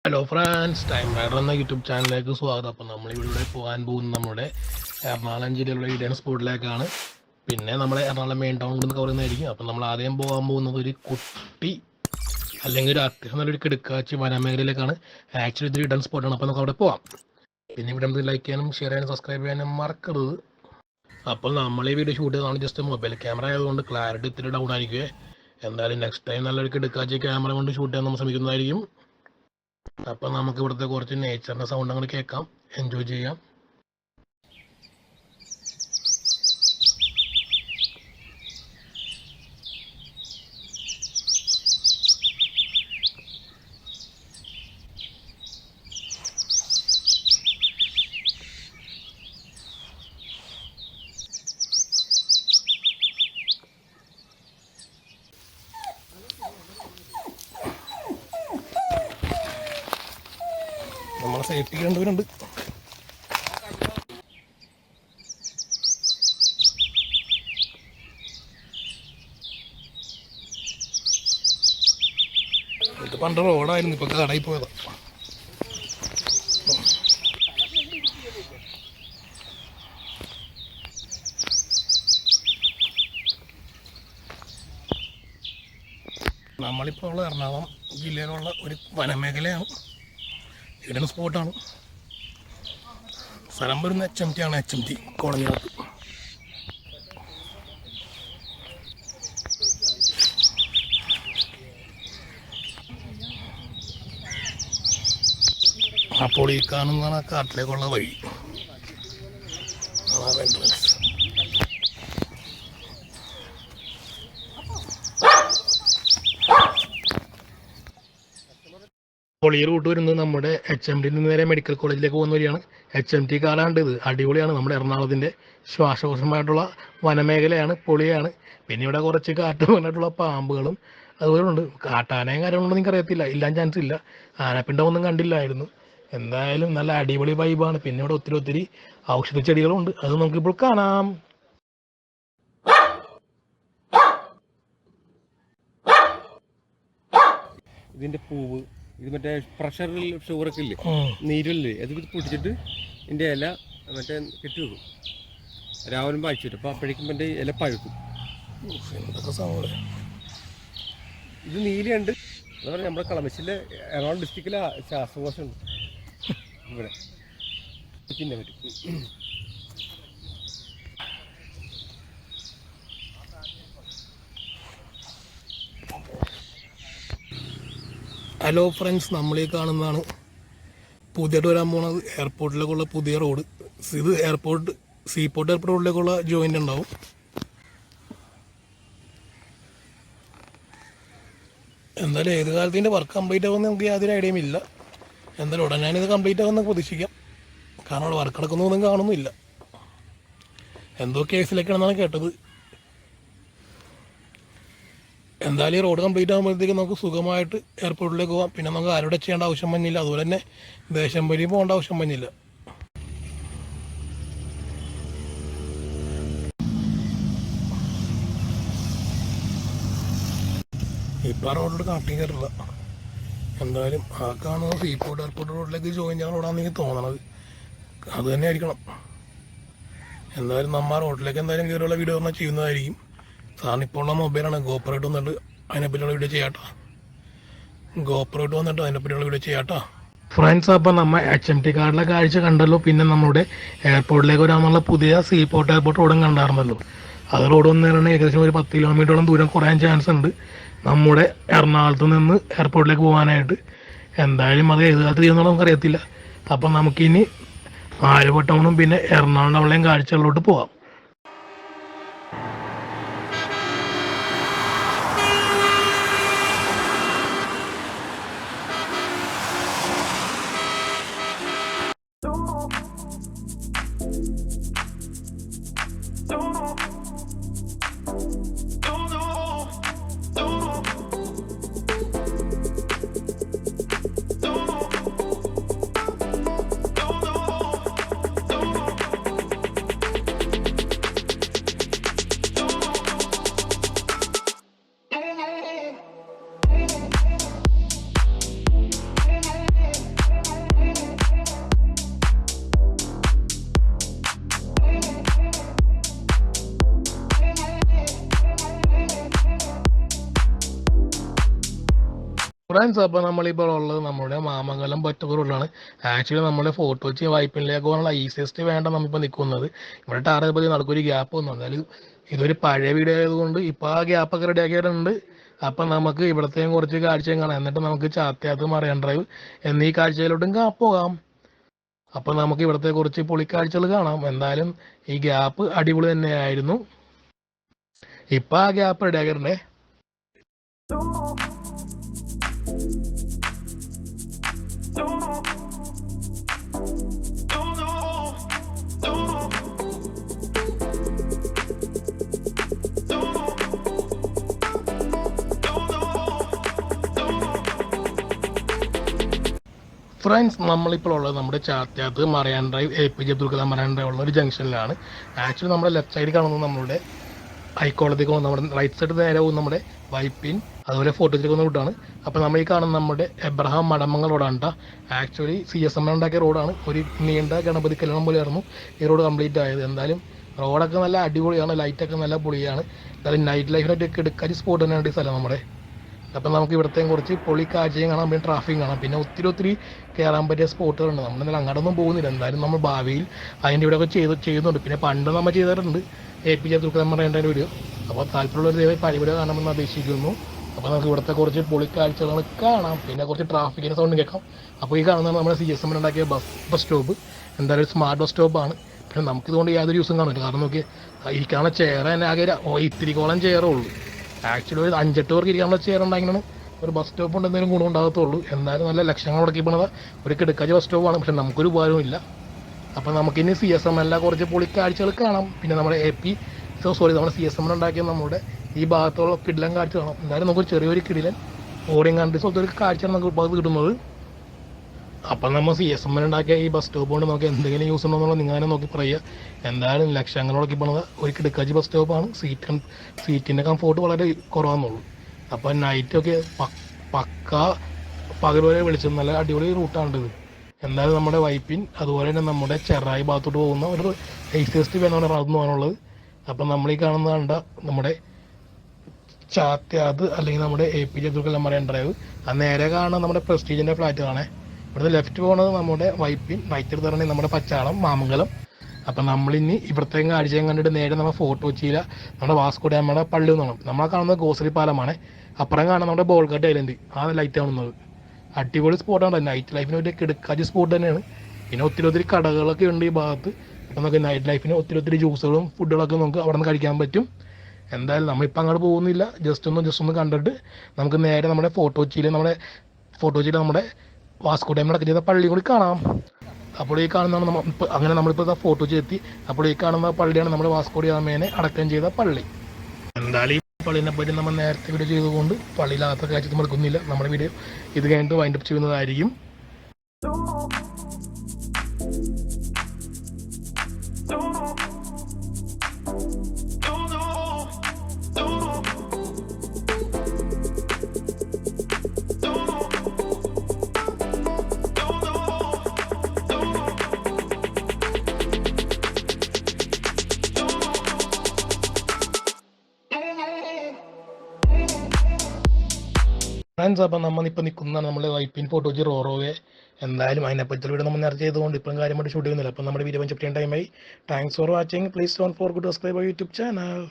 Hello friends, time rider എന്ന YouTube ചാനലിലേക്ക് സ്വാഗതം. അപ്പം നമ്മളിവിടെ പോകാൻ പോകുന്നത് നമ്മുടെ എറണാകുളം ജില്ലയിലുള്ള ഈഡൻ സ്പോട്ടിലേക്കാണ്. പിന്നെ നമ്മളെ എറണാകുളം മെയിൻ ടൗണിൽ നിന്ന് കവറുന്നതായിരിക്കും. അപ്പം നമ്മൾ ആദ്യം പോകാൻ പോകുന്നത് ഒരു കുട്ടി അല്ലെങ്കിൽ ഒരു അത്യാവശ്യം നല്ലൊരു കിടക്കാച്ചി വനമേഖലയിലേക്കാണ്. ആക്ച്വലി ഇത് ഈഡൻ സ്പോട്ടാണ്. അപ്പം നമുക്ക് അവിടെ പോകാം. പിന്നെ ഇവിടെ നമുക്ക് ലൈക്ക് ചെയ്യാനും ഷെയർ ചെയ്യാനും സബ്സ്ക്രൈബ് ചെയ്യാനും മറക്കരുത്. അപ്പോൾ നമ്മൾ ഈ വീഡിയോ ഷൂട്ട് ചെയ്തതാണ് ജസ്റ്റ് മൊബൈൽ ക്യാമറ ആയതുകൊണ്ട് ക്ലാരിറ്റി ഇത്തിരി ഡൗൺ ആയിരിക്കുമേ. എന്തായാലും നെക്സ്റ്റ് ടൈം നല്ലൊരു കിടക്കാച്ചി ക്യാമറ കൊണ്ട് ഷൂട്ട് ചെയ്യാൻ നമ്മൾ ശ്രമിക്കുന്നതായിരിക്കും. അപ്പം നമുക്ക് ഇവിടുത്തെ കുറച്ച് നേച്ചറിൻ്റെ സൗണ്ട് അങ്ങോട്ട് കേൾക്കാം, എൻജോയ് ചെയ്യാം. നമ്മളെ സേഫ്റ്റി കണ്ടുവരുന്നുണ്ട്. ഇത് പണ്ട് റോഡായിരുന്നു, ഇപ്പൊ കടയിൽ പോയതാ. നമ്മളിപ്പോൾ ഉള്ള എറണാകുളം ജില്ലയിലുള്ള ഒരു വനമേഖലയാണ്. ഈഡൻ സ്പോട്ടാണ്. സ്ഥലം വരുന്ന HMT ആണ്, HMT കോളനികൾക്ക്. അപ്പോൾ ഈ കാണുന്നതാണ് കാട്ടിലേക്കുള്ള വഴി, അതാണ് എൻട്രൻസ്. അപ്പോൾ ഈ റൂട്ട് വരുന്നത് നമ്മുടെ HMT നിന്ന് നേരെ മെഡിക്കൽ കോളേജിലേക്ക് പോകുന്ന വഴിയാണ്. HMT കാലാണ്ട് ഇത് അടിപൊളിയാണ്. നമ്മുടെ എറണാകുളത്തിൻ്റെ ശ്വാസകോശമായിട്ടുള്ള വനമേഖലയാണ്, പൊളിയാണ്. പിന്നെ ഇവിടെ കുറച്ച് കാറ്റ് പറഞ്ഞിട്ടുള്ള പാമ്പുകളും അതുപോലെ ഉണ്ട്. കാട്ടാനയും കാര്യങ്ങളൊന്നും നിങ്ങൾക്ക് അറിയത്തില്ല, ഇല്ലാൻ ചാൻസ് ഇല്ല. ആനപ്പിണ്ടമൊന്നും കണ്ടില്ലായിരുന്നു. എന്തായാലും നല്ല അടിപൊളി വൈബാണ്. പിന്നെ ഇവിടെ ഒത്തിരി ഒത്തിരി ഔഷധ ചെടികളും ഉണ്ട്, അത് നമുക്കിപ്പോൾ കാണാം. ഇതിൻ്റെ പൂവ്, ഇത് മറ്റേ പ്രഷറിൽ ഷുഗറൊക്കെ ഇല്ലേ, നീരില്ലേ, അത് പൊടിച്ചിട്ട് ഇതിൻ്റെ ഇല മറ്റേ കെട്ടി വെക്കും. രാവിലെ വായിച്ചിട്ട് അപ്പോൾ അപ്പോഴേക്കും എൻ്റെ ഇല പഴുക്കും. ഇത് നീലയുണ്ട്. എന്താ പറയുക, നമ്മുടെ കളമശ്ശിയിലെ എറണാകുളം ഡിസ്ട്രിക്റ്റിലെ ശ്വാസകോശമുണ്ട് ഇവിടെ. പിന്നെ പറ്റും. ഹലോ ഫ്രണ്ട്സ്, നമ്മളീ കാണുന്നതാണ് പുതിയതായിട്ട് വരാൻ പോകുന്നത് എയർപോർട്ടിലേക്കുള്ള പുതിയ റോഡ്. ഇത് സീപോർട്ട് എയർപോർട്ട് റോഡിലേക്കുള്ള ജോയിൻ്റ് ഉണ്ടാവും. എന്തായാലും ഏത് കാലത്ത് ഇതിൻ്റെ വർക്ക് കംപ്ലീറ്റ് ആകുമെന്ന് നമുക്ക് യാതൊരു ഐഡിയയും ഇല്ല. എന്തായാലും ഉടനെ ഇത് കംപ്ലീറ്റ് ആകുമെന്ന് പ്രതീക്ഷിക്കാം. കാരണം അവിടെ വർക്ക് നടക്കുന്നൊന്നും കാണുന്നില്ല. എന്തോ കേസിലേക്കാണെന്നാണ് കേട്ടത്. എന്തായാലും ഈ റോഡ് കംപ്ലീറ്റ് ആകുമ്പോഴത്തേക്കും നമുക്ക് സുഖമായിട്ട് എയർപോർട്ടിലേക്ക് പോകാം. പിന്നെ നമുക്ക് ആരോടെ ചെയ്യേണ്ട ആവശ്യം വന്നില്ല, അതുപോലെ തന്നെ ദേശം വഴി പോകേണ്ട ആവശ്യം വന്നില്ല. ഇപ്പം ആ റോഡിലോട്ട് കാട്ടി കയറില്ല. എന്തായാലും ആ കാണുന്ന സീപോർട്ട് എയർപോർട്ട് റോഡിലേക്ക് ജോയിൻ ചെയ്യാൻ റോഡാണെന്ന് എനിക്ക് തോന്നണത്. അത് തന്നെ ആയിരിക്കണം. എന്തായാലും നമ്മൾ ആ റോഡിലേക്ക് എന്തായാലും കയറിയുള്ള വീഡിയോ പറഞ്ഞാൽ ചെയ്യുന്നതായിരിക്കും. സാറിന് ഇപ്പോൾ ഉള്ള മൊബൈലാണ്, ഗോപ്രോയിട്ട് വന്നിട്ട് അതിനെപ്പറ്റിയുള്ള വീഡിയോ ചെയ്യാട്ടോ. ഗോപ്രോയിട്ട് വന്നിട്ട് അതിനെപ്പറ്റിയുള്ള വീഡിയോ ചെയ്യാട്ടോ ഫ്രണ്ട്സ്. അപ്പം നമ്മൾ HMT കാർഡിലെ കാഴ്ച കണ്ടല്ലോ. പിന്നെ നമ്മുടെ എയർപോർട്ടിലേക്ക് വരാനുള്ള പുതിയ സീപോർട്ട് എയർപോർട്ട് റോഡും കണ്ടായിരുന്നല്ലോ. അത് റോഡ് വന്ന് പറഞ്ഞാൽ ഏകദേശം ഒരു 10 കിലോമീറ്ററോളം ദൂരം കുറയാൻ ചാൻസ് ഉണ്ട് നമ്മുടെ എറണാകുളത്ത് നിന്ന് എയർപോർട്ടിലേക്ക് പോകാനായിട്ട്. എന്തായാലും അത് ഏത് കാലത്ത് ചെയ്യുന്നുള്ള നമുക്കറിയത്തില്ല. അപ്പം നമുക്കിനി ആലുവ ടൗണും പിന്നെ എറണാകുളം ടൗണിലെയും കാഴ്ചകളിലോട്ട് പോകാം. ഫ്രണ്ട്സ്, അപ്പോൾ നമ്മളിപ്പോൾ ഉള്ളത് നമ്മുടെ മാമംഗലം പറ്റൂർ റോഡിലാണ്. ആക്ച്വലി നമ്മുടെ ഫോർട്ട് കൊച്ചി വൈപ്പിനിലേക്ക് പോകാനുള്ള ഈസിയസ്റ്റ് വേണ്ട നമ്മളിപ്പോൾ നിൽക്കുന്നത്. ഇവിടെ ടാറ് പതി നടക്കൊരു ഗ്യാപ്പ് വന്നു. എന്നാലും ഇതൊരു പഴയ വീഡിയോ ആയതുകൊണ്ട് ഇപ്പോൾ ആ ഗ്യാപ്പൊക്കെ റെഡിയാക്കിയിട്ടുണ്ട്. അപ്പം നമുക്ക് ഇവിടത്തെയും കുറച്ച് കാഴ്ചയും കാണാം. എന്നിട്ട് നമുക്ക് ചാത്തയാത്ത് മറൈൻ ഡ്രൈവ് എന്നീ കാഴ്ചയിലോട്ടും പോകാം. അപ്പം നമുക്ക് ഇവിടുത്തെ കുറച്ച് പൊളിക്കാഴ്ചകൾ കാണാം. എന്തായാലും ഈ ഗ്യാപ്പ് അടിപൊളി തന്നെയായിരുന്നു. ഇപ്പം ആ ഗ്യാപ്പ് റെഡിയാക്കിയിട്ടുണ്ടേ. ഫ്രണ്ട്സ്, നമ്മളിപ്പോൾ ഉള്ളത് നമ്മുടെ Chathiath marine drive APJ Abdul Kalam marine drive ഉള്ള ഒരു ജംഗ്ഷനിലാണ്. ആക്ച്വലി നമ്മുടെ ലെഫ്റ്റ് സൈഡിൽ കാണുന്നത് നമ്മുടെ ഹൈക്കോടതിക്ക് പോകുന്ന നമ്മുടെ റൈറ്റ് സൈഡ് നേരെ പോകുന്ന നമ്മുടെ വൈപ്പിൻ അതുപോലെ ഫോർട്ട് പോകുന്ന റൂട്ടാണ്. അപ്പോൾ നമ്മൾ ഈ കാണുന്ന നമ്മുടെ എബ്രഹാം മടമംഗൽ റോഡാണ് കേട്ടോ. ആക്ച്വലി CSM ഉണ്ടാക്കിയ റോഡാണ്. ഒരു നീണ്ട ഗണപതി കല്യാണം പോലെയായിരുന്നു ഈ റോഡ് കംപ്ലീറ്റ് ആയത്. എന്തായാലും റോഡൊക്കെ നല്ല അടിപൊളിയാണ്, ലൈറ്റൊക്കെ നല്ല പൊളിയാണ്. എന്തായാലും നൈറ്റ് ലൈഫിനായിട്ട് എടുക്കാറ് സ്പോട്ട് തന്നെയാണ് ഈ സ്ഥലം നമ്മുടെ. അപ്പം നമുക്ക് ഇവിടത്തെയും കുറച്ച് പൊളി കാഴ്ചയും കാണാം, പിന്നെ ട്രാഫിക് കാണാം, പിന്നെ ഒത്തിരി കയറാൻ പറ്റിയ സ്പോട്ടുകളുണ്ട്. നമ്മളെന്തായാലും അങ്ങോട്ടൊന്നും പോകുന്നില്ല. എന്തായാലും നമ്മൾ ഭാവിയിൽ അതിൻ്റെ ഇവിടെയൊക്കെ ചെയ്യുന്നുണ്ട്. പിന്നെ പണ്ട് നമ്മൾ ചെയ്തിട്ടുണ്ട് APJ Abdul Kalam marine video. അപ്പോൾ താല്പര്യമുള്ളൊരു ദയവായി പരിപാടി കാണാമെന്ന് അപേക്ഷിക്കുന്നു. അപ്പോൾ നമുക്ക് ഇവിടുത്തെ കുറച്ച് പൊളി കാഴ്ചകൾ കാണാം, പിന്നെ കുറച്ച് ട്രാഫിക്കിൻ്റെ സൗണ്ട് കേൾക്കാം. അപ്പോൾ ഈ കാണുന്നതാണ് നമ്മുടെ CSM ഉണ്ടാക്കിയ ബസ് സ്റ്റോപ്പ്. എന്തായാലും സ്മാർട്ട് ബസ് സ്റ്റോപ്പാണ്. പിന്നെ നമുക്കിതുകൊണ്ട് യാതൊരു യൂസും കാണില്ല. കാരണം നോക്കി ഇരിക്കാനുള്ള ചെയർ തന്നെ ആകെ ഇത്തിരിക്കോളം ചെയറേ ഉള്ളൂ. ആക്ച്വലി ഒരു 5-8 പേർക്ക് ഇരിക്കാനുള്ള ചെയർ ഉണ്ടാക്കിയാണ് ഒരു ബസ് സ്റ്റോപ്പ് കൊണ്ട് എന്തെങ്കിലും ഗുണം ഉണ്ടാകത്തുള്ളൂ. എന്തായാലും നല്ല ലക്ഷങ്ങൾ മുടക്കി പോണത് ഒരു കിടക്കാച്ച ബസ് സ്റ്റോപ്പാണ്. പക്ഷെ നമുക്കൊരു ഉപകാരവും ഇല്ല. അപ്പോൾ നമുക്കിനി CSM കുറച്ച് പൊളി കാഴ്ചകൾ കാണാം. പിന്നെ നമ്മുടെ നമ്മുടെ CSM ഉണ്ടാക്കിയ നമ്മുടെ ഈ ഭാഗത്തുള്ള കിടിലൻ കാഴ്ച കാണാം. എന്തായാലും നമുക്ക് ചെറിയൊരു കിടിലൻ ഓറിയൻ കൺട്രീസ് പോലത്തെ ഒരു കാഴ്ചയാണ് നമുക്ക് ഭാഗത്ത് കിട്ടുന്നത്. അപ്പം നമ്മൾ CSM ഉണ്ടാക്കിയ ഈ ബസ് സ്റ്റോപ്പ് കൊണ്ട് നമുക്ക് എന്തെങ്കിലും യൂസ് ഉണ്ടോ എന്നുള്ളത് നിങ്ങളെ നോക്കി പറയുക. എന്തായാലും ലക്ഷങ്ങളോടൊക്കെ പോണത് ഒരു കിടക്കാച്ചി ബസ് സ്റ്റോപ്പാണ്. സീറ്റിൻ്റെ കംഫോർട്ട് വളരെ കുറവാണെന്നുള്ളൂ. അപ്പോൾ നൈറ്റൊക്കെ പക്ക പകൽ വരെ വിളിച്ചത് നല്ല അടിപൊളി റൂട്ടാണിത്. എന്തായാലും നമ്മുടെ വൈപ്പിൻ അതുപോലെ തന്നെ നമ്മുടെ ചെറായി ഭാഗത്തോട്ട് പോകുന്ന ഒരു ഈസിയസ്റ്റ് വേണമെന്ന് ഭാഗത്തുനിന്ന് പോകാനുള്ളത്. അപ്പം നമ്മൾ ഈ കാണുന്നത് കണ്ട നമ്മുടെ ചാത്തയാത്ത് അല്ലെങ്കിൽ നമ്മുടെ APJ Abdul Kalam marine drive. അത് നേരെ കാണുന്ന നമ്മുടെ പ്രസ്റ്റീജിൻ്റെ ഫ്ലാറ്റ് കാണേ. ഇവിടുന്ന് ലെഫ്റ്റ് പോകുന്നത് നമ്മുടെ വൈപ്പിൻ, റൈറ്റ് എടുത്തിറങ്ങി നമ്മുടെ പച്ചാളം മാമംഗലം. അപ്പം നമ്മളിനി ഇവിടത്തേക്കും കാഴ്ചയും കണ്ടിട്ട് നേരെ നമ്മൾ ഫോർട്ട് കൊച്ചിയിലെ നമ്മുടെ വാസ്കോ ഡാമയുടെ പള്ളി എന്നാണ്. നമ്മളെ കാണുന്നത് ഗോസരി പാലമാണ്. അപ്പുറം കാണുന്നത് നമ്മുടെ ബോൾഗട്ട് ഐലൻഡ്, ആ ലൈറ്റ് കാണുന്നത്. അടിപൊളി സ്പോട്ടാണ്. നൈറ്റ് ലൈഫിന് ഒരു കിടക്കാച്ചി സ്പോട്ട് തന്നെയാണ്. പിന്നെ ഒത്തിരി കടകളൊക്കെ ഉണ്ട് ഈ ഭാഗത്ത്. അപ്പം നമുക്ക് നൈറ്റ് ലൈഫിന് ഒത്തിരി ജ്യൂസുകളും ഫുഡുകളൊക്കെ നമുക്ക് അവിടെ നിന്ന് കഴിക്കാൻ പറ്റും. എന്തായാലും നമ്മളിപ്പോൾ അങ്ങോട്ട് പോകുന്നില്ല. ജസ്റ്റ് ഒന്ന് കണ്ടിട്ട് നമുക്ക് നേരെ നമ്മുടെ ഫോർട്ട് കൊച്ചിയിൽ നമ്മുടെ വാസ്കോ ഡാമിലൊക്കെ ചെയ്ത പള്ളി കൂടി കാണാം. അപ്പോൾ ഈ കാണുന്നതാണ് നമ്മളിപ്പോൾ ഫോർട്ട് കൊച്ചി എത്തി. അപ്പോൾ ഈ കാണുന്ന പള്ളിയാണ് നമ്മുടെ വാസ്കോ ഡാമിനെ അടക്കം ചെയ്ത പള്ളി. എന്തായാലും ഈ പള്ളിനെ പറ്റി നമ്മൾ നേരത്തെ വീഡിയോ ചെയ്തുകൊണ്ട് പള്ളിയിലകത്ത കാഴ്ച നമ്മൾ എടുക്കുന്നില്ല. നമ്മുടെ വീഡിയോ ഇത് കഴിഞ്ഞിട്ട് വൈൻഡപ്പ് ചെയ്യുന്നതായിരിക്കും. ഫ്രണ്ട്സ്, അപ്പം നമ്മളിപ്പോൾ നിൽക്കുന്നതാണ് നമ്മുടെ വൈപ്പിൻ ഫോർട്ട് കൊച്ചി റോറോവേ. എന്തായാലും അതിനെപ്പറ്റി വീഡിയോ നമ്മൾ നേരത്തെ ചെയ്തുകൊണ്ട് ഇപ്പം കാര്യമായിട്ട് ഷൂട്ട് ചെയ്യുന്നില്ല. അപ്പം നമ്മുടെ വീഡിയോ പഞ്ച് ചെയ്യാൻ ടൈമായി. Thanks for watching. Please don't forget to subscribe our YouTube channel.